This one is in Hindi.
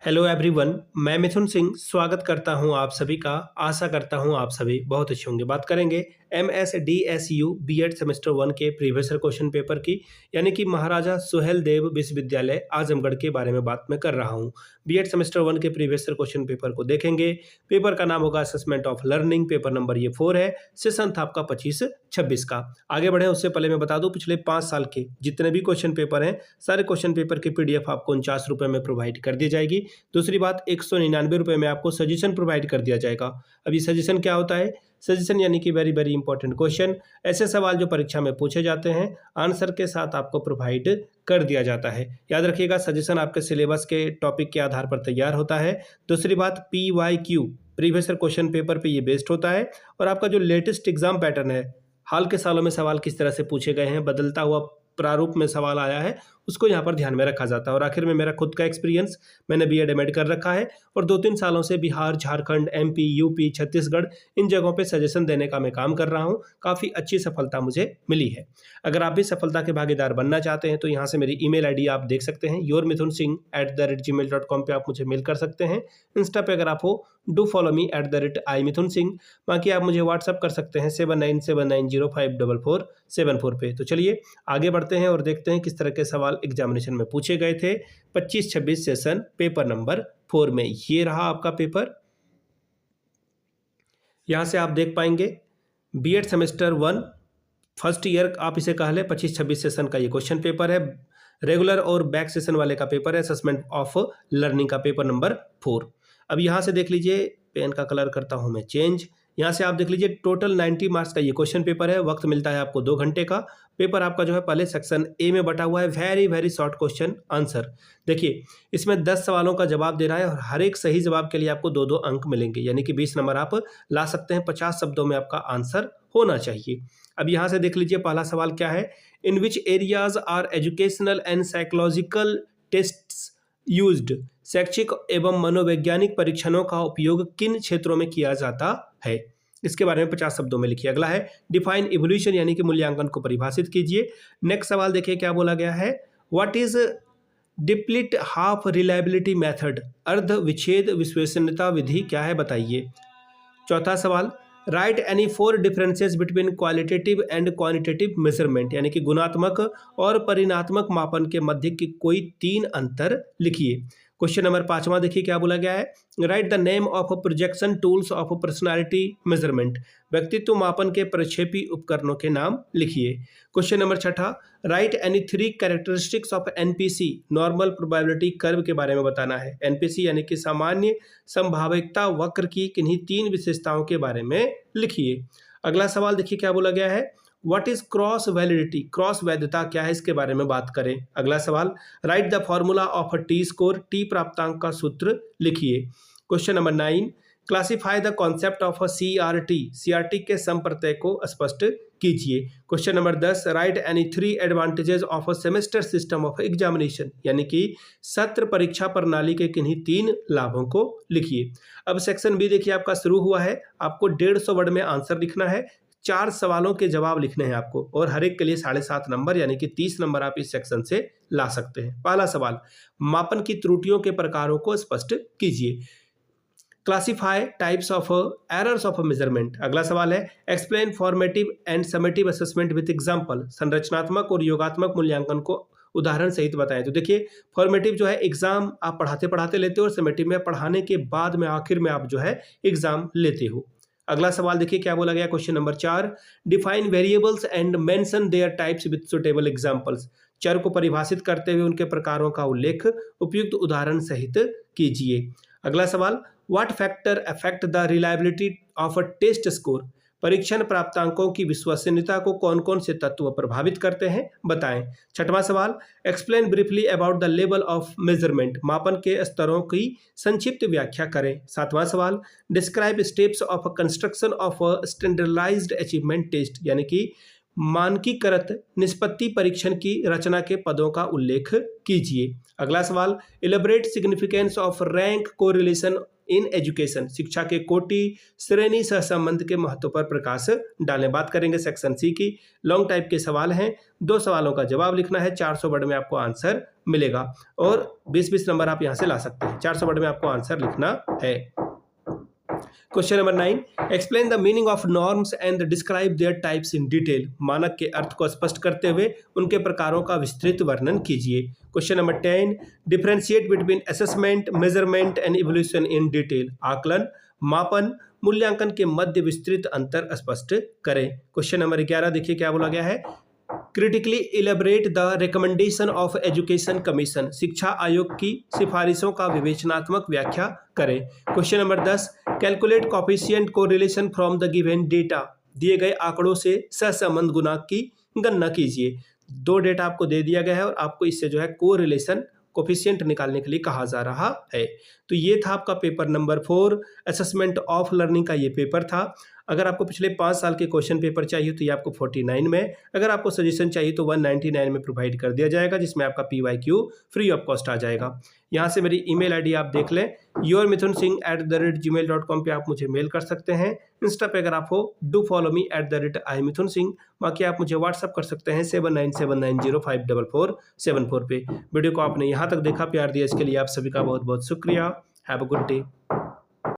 हेलो एवरीवन, मैं मिथुन सिंह स्वागत करता हूं आप सभी का। आशा करता हूं आप सभी बहुत अच्छे होंगे। बात करेंगे MSDSU बीएड सेमेस्टर 1 के प्रीवियस क्वेश्चन पेपर की, यानी कि महाराजा सुहेल देव विश्वविद्यालय आजमगढ़ के बारे में बात मैं कर रहा हूं। बीएड सेमेस्टर 1 के प्रीवियस क्वेश्चन पेपर को देखेंगे। पेपर का नाम होगा assessment of learning. Paper number ये 4 है। सेशन था आपका 25-26 का। आगे बढ़े उससे पहले मैं बता दूं, पिछले 5 साल के जितने भी क्वेश्चन पेपर हैं, सारे क्वेश्चन पेपर की PDF आपको 49 रुपये में प्रोवाइड कर दी जाएगी। दूसरी बात, 199 रुपये में आपको सजेशन प्रोवाइड कर दिया जाएगा। अब ये सजेशन क्या होता है? सजेशन यानी कि वेरी वेरी इंपॉर्टेंट क्वेश्चन, ऐसे सवाल जो परीक्षा में पूछे जाते हैं, आंसर के साथ आपको प्रोवाइड कर दिया जाता है। याद रखिएगा, सजेशन आपके सिलेबस के टॉपिक के आधार पर तैयार होता है। दूसरी बात, PYQ प्रीवियस क्वेश्चन पेपर पे ये बेस्ड होता है। और आपका जो लेटेस्ट एग्जाम पैटर्न है, हाल के सालों में सवाल किस तरह से पूछे गए हैं, बदलता हुआ प्रारूप में सवाल आया है, उसको यहाँ पर ध्यान में रखा जाता है। और आखिर में मेरा खुद का एक्सपीरियंस, मैंने BEd MAd कर रखा है और 2-3 सालों से बिहार, झारखंड, MP, UP, छत्तीसगढ़ इन जगहों पे सजेशन देने का मैं काम कर रहा हूँ। काफ़ी अच्छी सफलता मुझे मिली है। अगर आप भी सफलता के भागीदार बनना चाहते हैं तो यहाँ से मेरी ईमेल ID आप देख सकते हैं, yourmithunSingh@gmail.com पे आप मुझे मेल कर सकते हैं। इंस्टा पे अगर आप हो, डू फॉलो मी @iMithunSingh। बाकी आप मुझे व्हाट्सअप कर सकते हैं 7979054474 पे। तो चलिए आगे बढ़ते हैं और देखते हैं किस तरह के सवाल एग्जामिनेशन में पूछे गए थे 25-26 सेशन पेपर नंबर 4 में। ये रहा आपका पेपर। यहां से आप देख पाएंगे BEd सेमेस्टर 1 फर्स्ट ईयर, आप इसे कह लें, 25-26 सेशन का ये क्वेश्चन पेपर है। रेगुलर और बैक सेशन वाले का पेपर है, असेसमेंट ऑफ लर्निंग का पेपर नंबर 4। अब यहाँ से देख लीजिए, पेन का कलर करता हूँ मैं चेंज। यहाँ से आप देख लीजिए, टोटल 90 मार्क्स का ये क्वेश्चन पेपर है। वक्त मिलता है आपको 2 घंटे का। पेपर आपका जो है पहले सेक्शन A में बटा हुआ है, very very short question answer. देखिए, इसमें 10 सवालों का जवाब दे रहा है और हर एक सही जवाब के लिए आपको 2-2 अंक मिलेंगे, यानी कि 20 नंबर आप ला सकते हैं। 50 शब्दों में आपका आंसर होना चाहिए। अब यहाँ से देख लीजिए, पहला सवाल क्या है? In which areas are educational and psychological tests used? शैक्षिक एवं मनोवैज्ञानिक परीक्षणों का उपयोग किन क्षेत्रों में किया जाता है? इसके बारे में 50 शब्दों में लिखिए। अगला है डिफाइन इवोल्यूशन, यानी कि मूल्यांकन को परिभाषित कीजिए। नेक्स्ट सवाल देखिए क्या बोला गया है। What is deplete half reliability method? अर्ध विच्छेद विश्वसनीयता विधि क्या है, बताइए। चौथा सवाल, right any 4 differences between qualitative and quantitative measurement, यानी कि गुणात्मक और परिमाणात्मक मापन के मध्य की कोई 3 अंतर लिखिए। क्वेश्चन नंबर 5वां देखिए क्या बोला गया है। Right the name of projection tools of personality measurement, व्यक्तित्व मापन के प्रक्षेपी उपकरणों के नाम लिखिए। Question number 6, right any 3 characteristics of NPC, normal probability curve के बारे में बताना है। NPC यानी कि सामान्य संभाव्यता वक्र की किन्हीं 3 विशेषताओं के बारे में लिखिए। अगला सवाल देखिए क्या बोला गया है। What is cross validity, cross वैधता क्या है, इसके बारे में बात करें। अगला सवाल, right the formula of T score, T प्राप्तांक का सूत्र लिखिए। Question number 9, classify the concept of CRT, CRT के संप्रत्यय को स्पष्ट कीजिए। Question number 10, right any 3 advantages of semester system of examination, यानी कि सत्र परीक्षा प्रणाली के किन्हीं 3 लाभों को लिखिए। अब सेक्शन B देखिए आपका शुरू हुआ है। आपको 150 वर्ड में आंसर लिखना है। 4 सवालों के जवाब लिखने हैं आपको और हर एक के लिए 7.5 नंबर, यानी कि 30 नंबर आप इस सेक्शन से ला सकते हैं। पहला सवाल, मापन की त्रुटियों के प्रकारों को स्पष्ट कीजिए। Classify types of errors of measurement. अगला सवाल है, explain formative and summative assessment with example, संरचनात्मक और योगात्मक मूल्यांकन को उदाहरण सहित बताएं। तो देखिए, फॉर्मेटिव जो है एग्जाम आप पढ़ाते पढ़ाते लेते हो और समेटिव में पढ़ाने के बाद में आखिर में आप जो है एग्जाम लेते हो। अगला सवाल देखिए क्या बोला गया। Question number 4, define variables and mention there types with suitable examples, चर को परिभाषित करते हुए उनके प्रकारों का उल्लेख उपयुक्त उदाहरण सहित कीजिए। अगला सवाल, what factor affect the reliability of a test score, परीक्षण प्राप्तांकों की विश्वसनीयता को कौन कौन से तत्व प्रभावित करते हैं, बताएं। छठवां सवाल, explain briefly about the level of measurement, मापन के स्तरों की संक्षिप्त व्याख्या करें। सातवां सवाल, describe steps of construction of standardised achievement test, यानी कि मानकीकृत निष्पत्ति परीक्षण की रचना के पदों का उल्लेख कीजिए। अगला सवाल, elaborate significance of rank correlation in education, शिक्षा के कोटि श्रेणी सहसंबंध के महत्व पर प्रकाश डालें। बात करेंगे सेक्शन सी की। लॉन्ग टाइप के सवाल हैं, 2 सवालों का जवाब लिखना है, 400 वर्ड में आपको आंसर मिलेगा और 20-20 नंबर आप यहाँ से ला सकते हैं। 400 वर्ड में आपको आंसर लिखना है। Question number 9, explain the meaning of norms and describe their types in detail. मानक के अर्थ को स्पष्ट करते हुए उनके प्रकारों का विस्तृत वर्णन कीजिए। Question number 10, differentiate between assessment, measurement and evolution in detail. आकलन, मापन, मूल्यांकन के मध्य विस्तृत अंतर स्पष्ट करें। क्वेश्चन नंबर 11 देखिए क्या बोला गया है, critically elaborate the recommendation of education commission. शिक्षा आयोग की सिफारिशों का विवेचनात्मक व्याख्या करें। Question number 10, calculate coefficient correlation from the given data. दिए गए आंकड़ों से सहसंबंध गुणांक की गणना कीजिए। 2 डेटा आपको दे दिया गया है और आपको इससे जो है कोरिलेशन कोफिशिएंट निकालने के लिए कहा जा रहा है। तो ये था आपका paper number 4 assessment of learning का ये पेपर था। अगर आपको पिछले 5 साल के क्वेश्चन पेपर चाहिए तो ये आपको 49 में, अगर आपको सजेशन चाहिए तो 199 में प्रोवाइड कर दिया जाएगा, जिसमें आपका PYQ फ्री ऑफ कॉस्ट आ जाएगा। यहाँ से मेरी ईमेल आईडी आप देख लें, yourmithunsingh@gmail.com पे आप मुझे मेल कर सकते हैं। इंस्टा पे अगर आप हो डू फॉलो मी @imithunsingh। बाकी आप मुझे व्हाट्सअप कर सकते हैं 7979054474 पे। वीडियो को आपने यहाँ तक देखा, प्यार दिया, इसके लिए आप सभी का बहुत बहुत शुक्रिया। Have a good day.